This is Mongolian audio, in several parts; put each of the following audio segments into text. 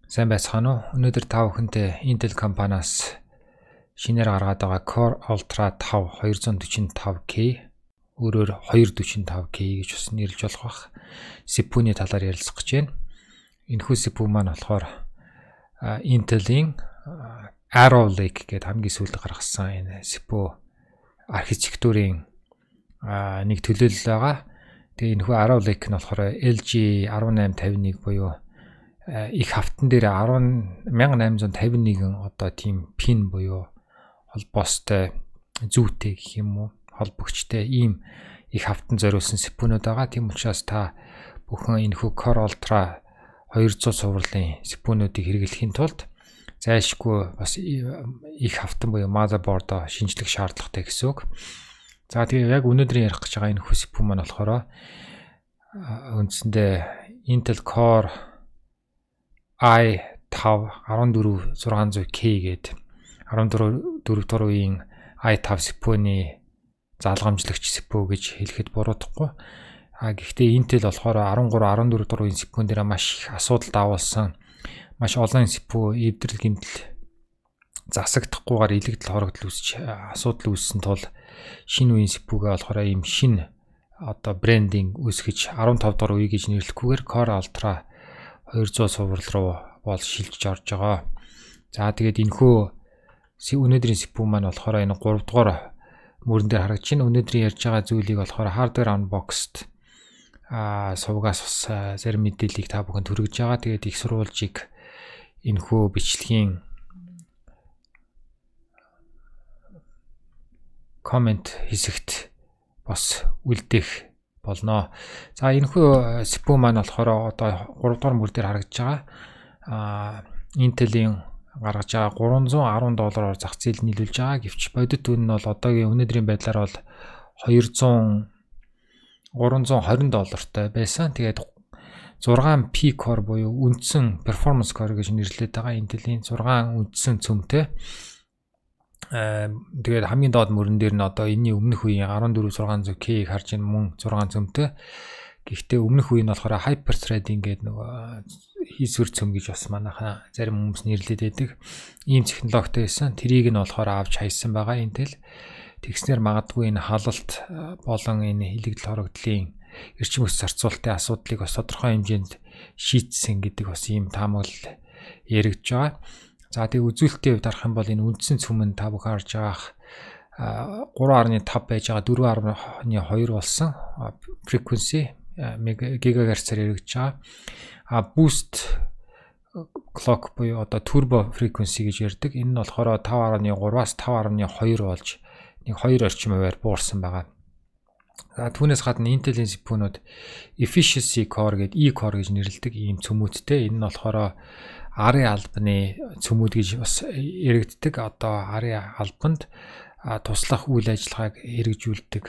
Сайн байцгаана уу? Өнөөдөр та бүхэнтэй Intel компаниас шинээр гаргаад байгаа Core Ultra 5 245K өөрөөр 245K гэж бас нэрлэж болох бах. CPU-ний талаар ярилцах гэж байна. Энэхүү CPU маань болохоор Intel-ийн Arrow Lake гэдэг хамгийн сүүлд гаргасан энэ CPU архитектурын нэг төлөөлөл байгаа. Тэгээ энэхүү Arrow Lake нь болохоор LG 1851 буюу их хавтан дээр 10851 одоо тийм пин буюу холбоостой зүйтэй гэх юм уу холбогчтой ийм их хавтан зориулсан CPU-нууд байгаа. Тийм учраас та бүхэн энэхүү Core Ultra 200 сувралын CPU-нуудыг хэрэглэхийн тулд зайлшгүй бас их хавтан буюу motherboard шинжлэх шаардлагатай гэсэн үг. За тэгээ яг өнөөдөр ярих гэж байгаа энэхүү CPU маань болохоор үндсэндээ Intel Core i5 14600K гээд 14 дугаар үеийн i5 CPU-ны залгамжлагч CPU гэж хэлэхэд буруудахгүй. Гэхдээ Intel болохоор 13 14 дугаар үеийн CPU дээр маш их асуудал давуулсан. Маш олон CPU эвдрэл гэмтэл засагдахгүйгээр илэгдэл хорогдол үүсч асуудал үүссэн тул шинэ үеийн CPU-гээ болохоор ийм шинэ одоо брендинг үүсгэж 15 дугаар үе гэж нэрлэхгүйгээр Core Ultra 200 суврал руу бол шилжиж орж байгаа. За тэгээд энэхүү өнөөдрийн CPU маань болохоор энэ 3 дугаар мөрөн дээр харагдаж байна. Өнөөдрийн ярьж байгаа зүйлийг болохоор hardware unboxed сувгаас бас зарим мэдээллийг та бүхэнд хүргэж байгаа. Тэгээд их сурвалжийг энэхүү бичлэгийн комент хэсэгт бас үлдээх болно. За энэхүү CPU маань болохоор одоо 3 дугаар мөр дээр харагдаж байгаа. Intel-ийн гаргаж байгаа $310 зах зээл нийлүүлж байгаа. Гэвч бодит үн нь бол одоогийн өнөөдрийн байдлаар бол $320 байсан. Тэгээд 6 P core буюу үндсэн performance core гэж нэрлэдэг байгаа. Intel-ийн 6 үндсэн цөмтэй. Тэгээд хамгийн доод мөрөн дээр нь одоо энэний өмнөх үеийн 14600K-ийг харж ин мөн 6 цөмтэй. Гэхдээ өмнөх үе нь болохоор hyper threading гэдэг нөгөө хийсвэр цөм гэж бас манайхаа зарим хүмүүс нэрлэдэг байдаг. Ийм технологитой байсан. Тэрийг нь болохоор авч хайсан байгаа Intel. Тэгснээр магадгүй энэ халалт болон энэ илэгдэл хорогдлын эрчим хүч зарцуулалтын асуудлыг бас тодорхой хэмжээнд шийдсэн гэдэг бас ийм таамаглал яригдж байгаа. За тэгээ үзүүлэлтийн хувьд харах юм бол энэ үндсэн цөм нь та бүхэн харж байгаа 3.5 байж байгаа 4.2 болсон frequency гигагерцээр яригдж байгаа. Boost clock буюу одоо turbo frequency гэж ярьдаг. Энэ нь болохоор 5.3-аас 5.2 болж нэг 2 орчим хувиар буурсан байгаа. За түүнээс гадна Intel-ийн CPU-нууд efficiency core гэдэг E-core гэж нэрлэдэг ийм цөмүүдтэй. Энэ нь болохоор арын албаны цөмүүд гэж бас яригддаг. Одоо арын албанд туслах үйл ажиллагааг хэрэгжүүлдэг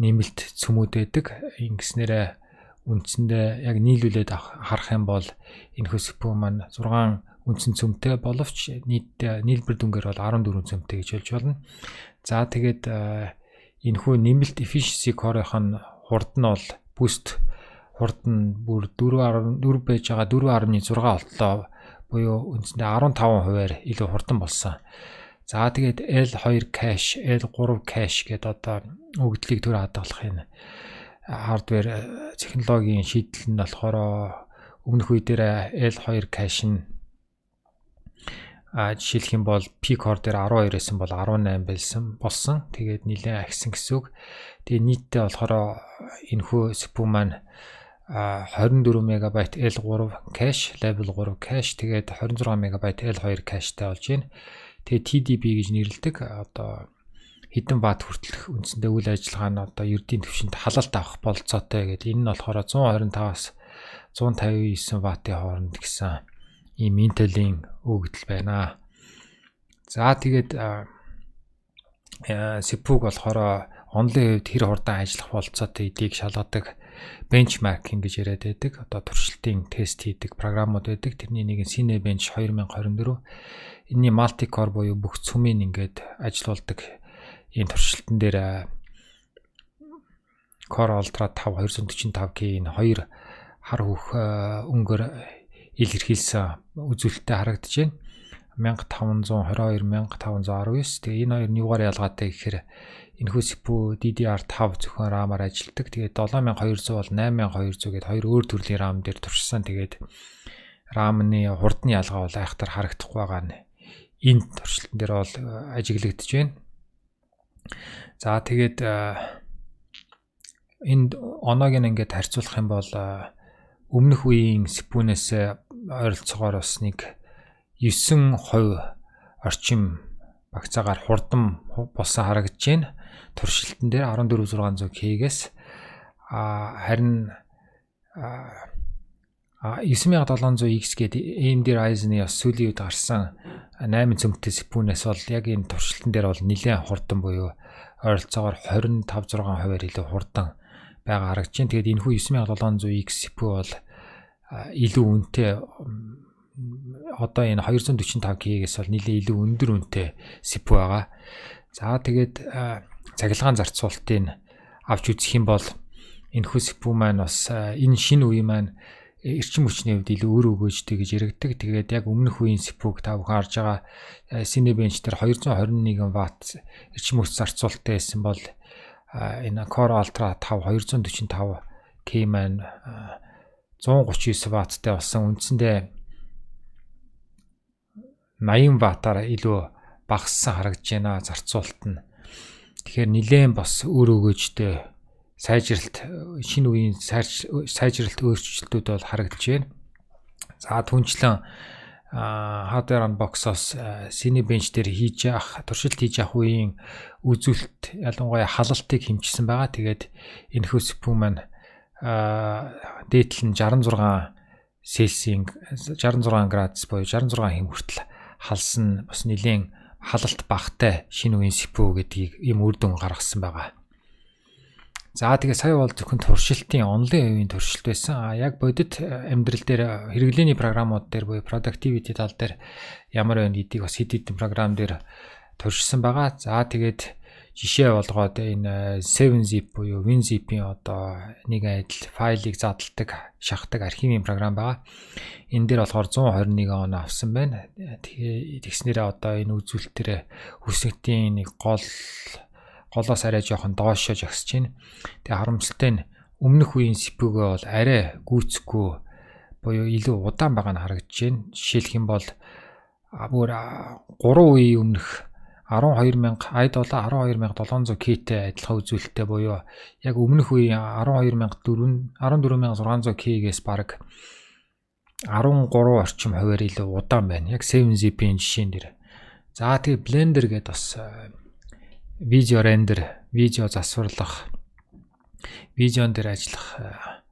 нэмэлт цөмүүд байдаг. Ингэснээрээ үндсэндээ яг нийлүүлээд харах юм бол энэхүү CPU маань 6 үндсэн цөмтэй боловч нийлбэр дүнгээр бол 14 цөмтэй гэж хэлж болно. За тэгээд энэхүү нэмэлт efficiency core-ын хурд нь бол boost хурд нь бүр 4 байж байгаа 4.6 болтлоо буюу үндсэндээ 15%-аар илүү хурдан болсон. За тэгээд L2 cache, L3 cache гэдэг одоо өгдлийг төр хадгалах энэ хардвер технологийн шийдэл нь болохоор өмнөх үе дээр L2 cache нь жишээлх юм бол P core дээр 12 байсан бол 18 болсон. Тэгээд нэлээд ахисан гэсэн үг. Тэгээд нийтдээ болохоор энэхүү CPU маань 24 MB L3 cache, level 3 cache, тэгээд 26 MB L2 cacheтай болж байна. Тэгээд TDP гэж нэрлэдэг. Одоо хэдэн ватт хүртэлх үндсэндээ үйл ажиллагаа нь одоо ердийн түвшинд халалт авах болцоотой гэдэг. Энэ нь болохоор 125-аас 159 ваттын хооронд гэсэн ийм Intel-ийн өгдөл байна. За тэгээд CPU-г болохоор онлын хувьд хэр хурдан ажиллах болцоотой эдийг шалгадаг benchmarking гэж яриад байдаг. Одоо туршилтын тест хийдэг програмууд байдаг. Тэрний нэг нь Cinebench 2024. Энэний multi-core буюу бүх цөмийн ингээд ажилуулдаг ийм туршилтан дээр Core Ultra 5 245K энэ хоёр хар хөх өнгөөр илэрхийлсэн үзүүлэлттэй харагдаж байна. 1522, 1519. Тэгээ энэ хоёр нь юугаар ялгаатай гэхээр энэхүү CPU DDR5 зөвхөн RAM-аар ажилладаг. Тэгээд 7200 бол 8200 гээд хоёр өөр төрлийн RAM дээр туршсан. Тэгээд RAM-ны хурдны ялгаа бол айхтар харагдахгүй байгаа нь энэ туршилтан дээр бол ажиглагдж байна. За тэгээд энд оноог ингээд харьцуулах юм бол өмнөх үеийн CPU-нээс ойролцоогоор бас нэг 9% орчим багцаагаар хурдан болсон харагдаж байна. Туршилтан дээр 14600K-гээс харин 9700X гэдэг AMD Ryzen-ы бас сүүлийн үед гарсан 8 цөмтэй CPU-нээс бол яг энэ туршилтан дээр бол нэлээд хурдан буюу ойролцоогоор 25-6% илүү хурдан байгаа харагдаж байна. Тэгээд энэхүү 9700X CPU бол илүү үнэтэй одоо энэ 245K-гээс бол нэлээд илүү өндөр үнэтэй CPU байгаа. За тэгээд цахилгаан зарцуулалтыг авч үзэх юм бол энэхүү CPU маань бас энэ шинэ үеийн маань эрчим хүчний хувьд илүү өөр өгөөжтэй гэж яригддаг. Тэгээд яг өмнөх үеийн CPU-г та бүхэн харж байгаа Cinebench дээр 221 Вт эрчим хүч зарцуулалттай байсан бол энэ Core Ultra 5 245K маань 139 Вт-тай болсон. Үндсэндээ 80 Вт-аар илүү багассан харагдаж байна зарцуулалт нь. Тэгэхээр нэлээд бас өөр өгөөжтэй сайжралт шинэ үеийн сайжралт өөрчлөлтүүд бол харагдаж байна. За түнчлэн hardware unbox-оос Cinebench дээр туршилт хийж явах үеийн үзүүлэлт ялангуяа халалтыг хэмжсэн байгаа. Тэгээд энэхүү CPU маань дээдлэл нь 66 Цельсийн 66 градус буюу 66 хэм хүртэл халсан бас нэлийн халалт багтай шинэ үеийн CPU гэдгийг ийм үр дүн гаргасан байгаа. За тэгээ сая бол зөвхөн туршилтын онлайн үеийн туршилт байсан. Яг бодит амьдрал дээр хэрэглээний програмууд дээр буюу productivity тал дээр ямар байна гэдгийг бас хэд хэдэн програм дээр туршсан байгаа. За тэгээд жишээ болгоод энэ 7zip буюу WinZip-ийн одоо нэг адил файлыг задлдаг, шахдаг архивын програм байгаа. Энэ дээр болохоор 121 он авсан байна. Тэгснээрээ одоо энэ үзүүлэлтээр хүсэгтийн нэг голоос арай жоохон доошоо жагсаж байна. Тэгээ харамсалтай нь өмнөх үеийн CPU-гээ бол арай гүйцэхгүй буюу илүү удаан байгаа нь харагдаж байна. Жишээлх юм бол бүр 3 үеийн өмнөх 12700K-тэй адилхан үзүүлэлттэй буюу яг өмнөх үеийн 14600K-гээс бараг 13 орчим хувиар илүү удаан байна. Яг 7zip-ийн жишээн дээр. За тэгээ Blender гэдэг бас видео рендер, видео засварлах, видеон дээр ажиллах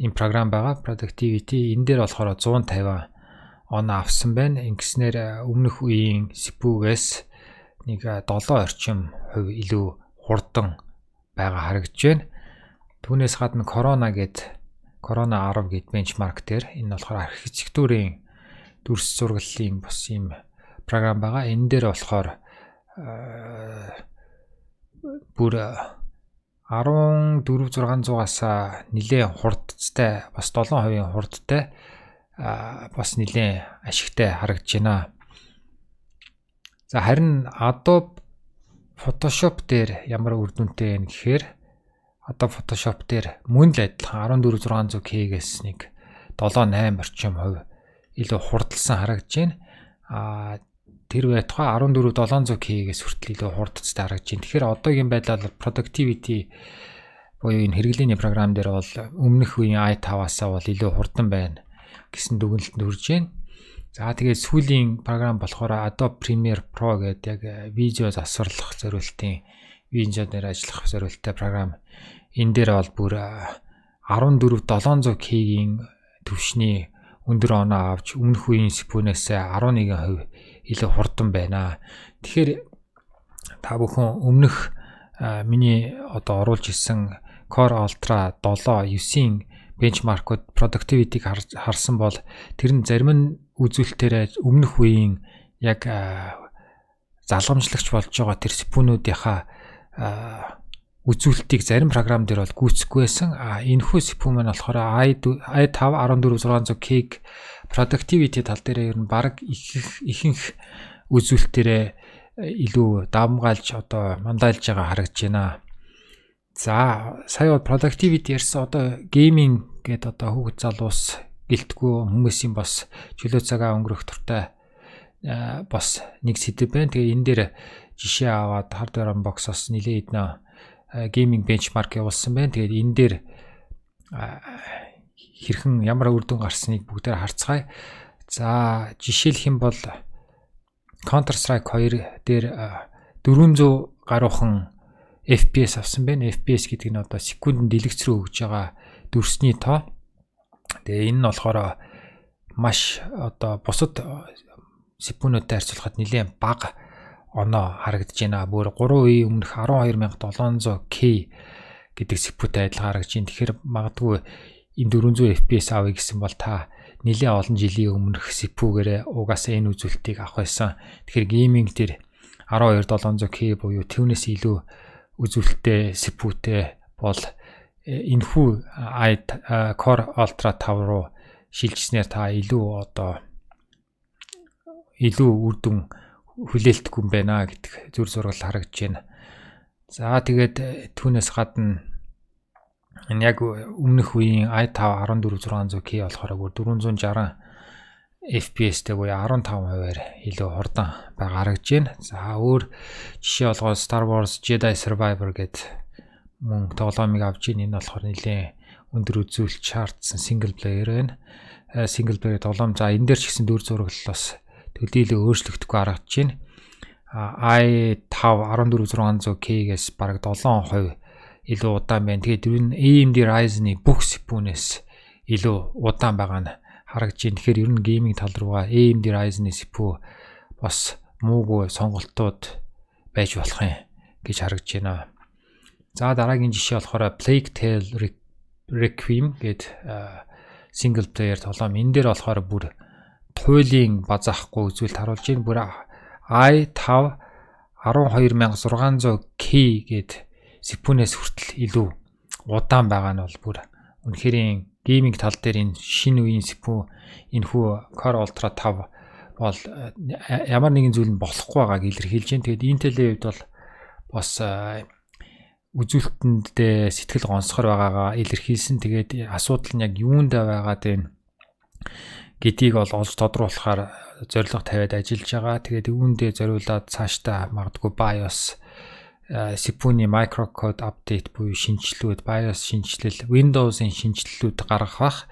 ийм програм байгаа. Productivity энэ дээр болохоор 150 он авсан байна. Ингэснээр өмнөх үеийн CPU-гээс нэг 7 орчим хувь илүү хурдан байгаа харагдж байна. Түүнээс гадна Corona 10 гэд бенчмарк дээр энэ болохоор архитектурын дүрс зураглалын бас ийм програм байгаа. Энэ дээр болохоор бүр 14600-аас нэлээд хурдтай бас 7% хурдтай бас нэлээд ашигтай харагдж байна. За харин Adobe Photoshop дээр ямар үр дүнтэй вэ гэхээр Adobe Photoshop дээр мөн л адилхан 14600K-гээс нэг 7-8 орчим хувь илүү хурдалсан харагдж байна. Тэр байтугай 14700K-гээс хүртэл илүү хурдцтай харагдж байна. Тэгэхээр одоогийн байдлаар productivity буюу энэ хэрэглээний програм дээр бол өмнөх үеийн i5-аас бол илүү хурдан байна гэсэн дүгнэлтэнд хүрж байна. За тэгээд сүүлийн програм болохоор Adobe Premiere Pro гэдэг яг видео засварлах зориултын видео дээр ажиллах зориулттай програм. Энэ дээр бол бүр 14700K-ийн түвшний өндөр оноо авч өмнөх үеийн CPU-нээс 11% илүү хурдан байна. Тэгэхээр та бүхэн өмнөх миний одоо оруулж ирсэн Core Ultra 7 9-ийн бенчмаркууд productivity-г харсан бол тэр нь зарим нь үзүүлэлтээр өмнөх үеийн яг залгамжлагч болж байгаа тэр CPU-нуудынхаа үзүүлэлтийг зарим програм дээр бол гүйцэхгүй байсан. Энэхүү CPU маань болохоор i5 14600K productivity тал дээр ер нь баг ихэнх үзүүлэлтээрээ илүү давмгаалж одоо мандайлж байгаа харагдаж байна. За сая productivity ярьсан одоо gaming гэдэг одоо хүүхэд залуус гэлтгүй хүмүүсийн бас чөлөө цагаа өнгөрөх туртай бас нэг сэдв байна. Тэгээ энэ дээр жишээ аваад hardware unbox-оос нэлээд хэдэн gaming benchmark явуулсан байна. Тэгээд энэ дээр хэрхэн ямар үр дүн гарсныг бүгдээр харцгаая. За жишээлх юм бол Counter Strike 2 дээр 400 гаруйхан FPS авсан байна. FPS гэдэг нь одоо секундэд дэлгэц рүү өгж байгаа дүрсний тоо. Тэгээ энэ нь болохоор маш одоо бусад CPU-нуудтай харьцуулахад нэлээд бага оноо харагдаж байна. Бүр 3 үеийн өмнөх 12700K гэдэг CPU-тай адилхан харагдаж байна. Тэгэхээр магадгүй энэ 400 FPS авъя гэсэн бол та нэлээд олон жилийн өмнөх CPU-гээрээ угаасаа энэ үзүүлэлтийг авах байсан. Тэгэхээр гейминг дээр 12700K буюу түүнээс илүү үзүүлэлттэй CPU-тэй бол энэхүү Core Ultra 5 руу шилжснээр та илүү үр дүн хүлээлтгүй юм байна гэдэг зүр зураг харагдаж байна. За тэгээд түүнээс гадна энэ яг өмнөх үеийн i5 14600K болохоор 460 FPS-тэй буюу 15%-аар илүү хурдан байгаа харагдаж байна. За өөр жишээ болгоод Star Wars Jedi Survivor гэдэг мөн тоглоомыг авч ийн. Энэ болохоор нэлээд өндөр үзүүлэлт шаардсан single player байна. Single player тоглоом. За энэ дээр ч гэсэн дүр зураг бас төдийлөө өөрчлөгдөхгүй харагдаж байна. i5 14600K-гээс бараг 7% илүү удаан байна. Тэгээд ер нь AMD Ryzen-ы бүх CPU-нээс илүү удаан байгаа нь харагдаж байна. Тэгэхээр ер нь гейминг тал руугаа AMD Ryzen-ы CPU бас муугүй сонголтууд байж болох юм гэж харагдаж байна. За дараагийн жишээ болохоор Plague Tale Requiem гэдэг single player тоглоом. Энэ дээр болохоор бүр туйлын базаахгүй үзүүлэлт харуулж байна. Бүр i5 12600K гэдэг CPU-нээс хүртэл илүү удаан байгаа нь бол бүр үнэхээр гейминг тал дээр энэ шинэ үеийн CPU энэхүү Core Ultra 5 бол ямар нэгэн зүйл нь болохгүй байгааг илэрхийлж байна. Тэгээд Intel-ийн хувьд бол бас үзүүлэлтэнд сэтгэл гонсгор байгаагаа илэрхийлсэн. Тэгээд асуудал нь яг юунд байгаад байна гэдгийг бол олж тодруулахаар зорилго тавиад ажиллаж байгаа. Тэгээд үүндээ зориулаад цаашдаа магадгүй BIOS CPU-ний microcode update буюу шинжилгүүд, BIOS шинжилэл, Windows-ын шинжилэлүүд гаргах.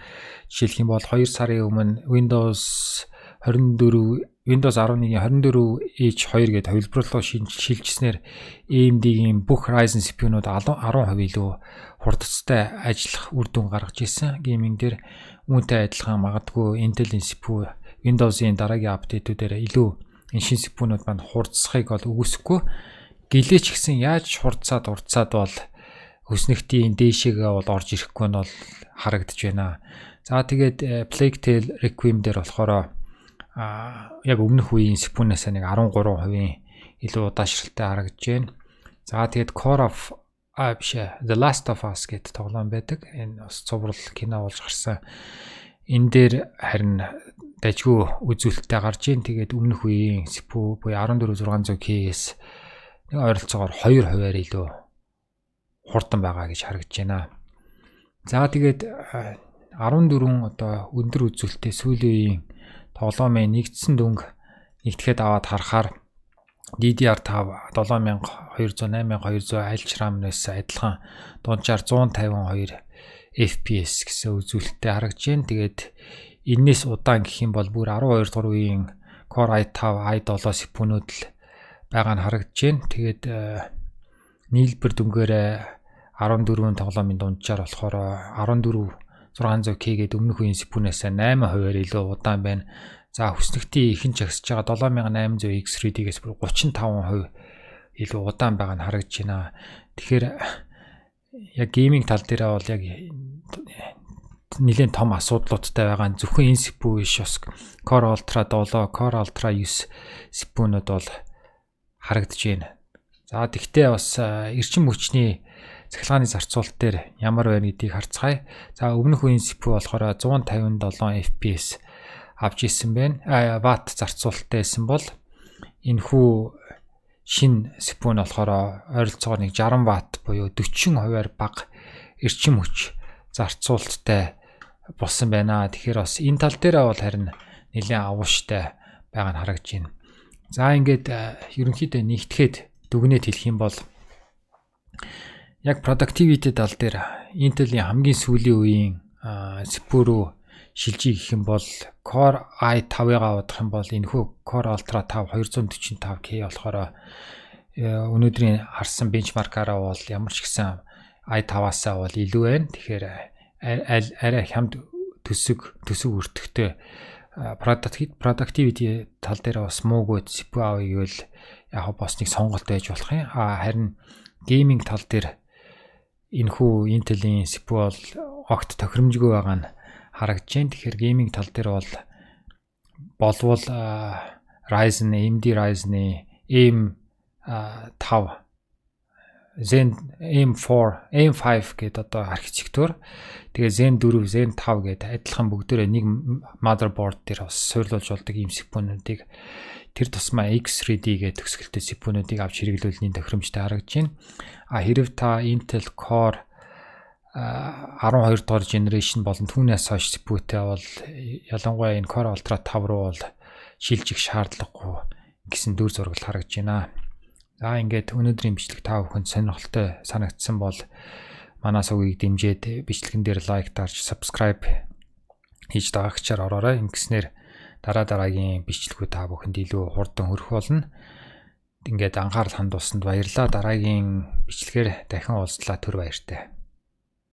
Жишээлх юм бол 2 сарын өмнө Windows 11-ийн 24H2 гэдэг хувилбарлуу шилжснээр AMD-ийн бүх Ryzen CPU-нууд 10% илүү хурдцтай ажиллах үр дүн гаргаж ирсэн. Гейминг дээр үүнтэй адилхан магадгүй Intel-ийн CPU Windows-ийн дараагийн апдейтүүдээр илүү энэ шин CPU-нууд маань хурдцахыг бол үгүйсэхгүй. Гэлээч гэсэн яаж хурдцаад бол өснөгтийн дээшээгээ бол орж ирэхгүй нь бол харагдаж байна. За тэгээд Plague Tale Requiem дээр болохоор яг өмнөх үеийн CPU-наас нэг 13% илүү удаашралтай харагдаж байна. За тэгээд The Last of Us гэдэг тоглоом байдаг. Энэ бас цуврал кино болж гарсан. Энэ дээр харин дажгүй үзүүлэлттэй гарч ийн. Тэгээд өмнөх үеийн CPU буюу 14600K-с нэг ойролцоогоор 2%-аар илүү хурдан байгаа гэж харагдаж байна. За тэгээд 14 одоо өндөр үзүүлэлттэй сүүлийн үеийн тоглоомын нэгдсэн дүнг нэгтгэхэд аваад харахаар DDR5 7200 8200 альч RAM-наас адилхан дунджаар 152 FPS гэсэн үзүүлэлттэй харагдаж байна. Тэгээд энэс удаан гэх юм бол бүр 12 дугаар үеийн Core i5 i7 CPU-нууд л байгаа нь харагдаж байна. Тэгээд нийлбэр дүнгээр 14 тоглоомын дунджаар болохоор 14600K гэдэг өмнөх үеийн CPU-наас 8%-аар илүү удаан байна. За хүснэгтийн ихэнх жагсаж байгаа 7800X3D-гээс бүр 35% илүү удаан байгаа нь харагдаж байна. Тэгэхээр яг гейминг тал дээр бол яг нэлээд том асуудлуудтай байгаа. Зөвхөн энэ CPU биш бас Core Ultra 7, Core Ultra 9 CPU-нууд бол харагдаж байна. За тэгтээ бас эрчим хүчний цахилгааны зарцуулалт дээр ямар байна гэдгийг харцгаая. За өмнөх үеийн CPU болохоор 157 FPS авч ирсэн байна. Ватт зарцуулалттай байсан бол энэхүү шин CPU нь болохоор ойролцоогоор нэг 60 ватт буюу 40%-аар бага эрчим хүч зарцуулалттай болсон байна. Тэгэхээр бас энэ тал дээр бол харин нэлээд агууштай байгаа нь харагдаж байна. За ингээд ерөнхийдөө нэгтгэхэд дүгнээд хэлэх юм бол яг productivity тал дээр Intel-ийн хамгийн сүүлийн үеийн CPU руу шилжиж гэх юм бол Core i5-ыг авах юм бол энэхүү Core Ultra 5 245K болохоор өнөөдрийн харсан бенчмаркаараа бол ямар ч гэсэн i5-аас бол илүү байна. Тэгэхээр арай хямд төсөв өртөгтэй productivity тал дээр бас муугүй CPU авъя гэвэл яг бас нэг сонголт байж болох юм. Харин гейминг тал дээр энэхүү Intel-ийн CPU бол огт тохиромжгүй байгаа нь харагдаж байна. Тэгэхээр гейминг тал дээр болвол Ryzen, AMD Ryzen-ийн AM5 Zen AM4, AM5 гэдэг одоо архитектур. Тэгээ Zen 4, Zen 5 гэдэг адилхан бүгдээрээ нэг motherboard дээр бас суйрлуулж болдог ийм CPU-нуудыг тэр тусмаа X3D гэдэг төгсгөлтэй CPU-нуудыг авч хэрэглүүлний тохиромжтой харагдаж байна. Хэрв та Intel Core 12 дугаар generation болон түүнээс хойш CPU-тэй бол ялангуяа энэ Core Ultra 5 руу бол шилжих шаардлагагүй гэсэн дүр зураг харагдаж байна. За ингээд өнөөдрийн бичлэг та бүхэнд сонирхолтой санагдсан бол манай сувгийг дэмжиж бичлэгэн дээр лайк дарж subscribe хийж дагагчаар ороорой. Ингэснээр дараагийн бичлэгүүд та бүхэнд илүү хурдан хүрэх болно. Ингээд анхаарал хандуулсанд баярлалаа. Дараагийн бичлэгээр дахин уулзлаа. Түр баяртай.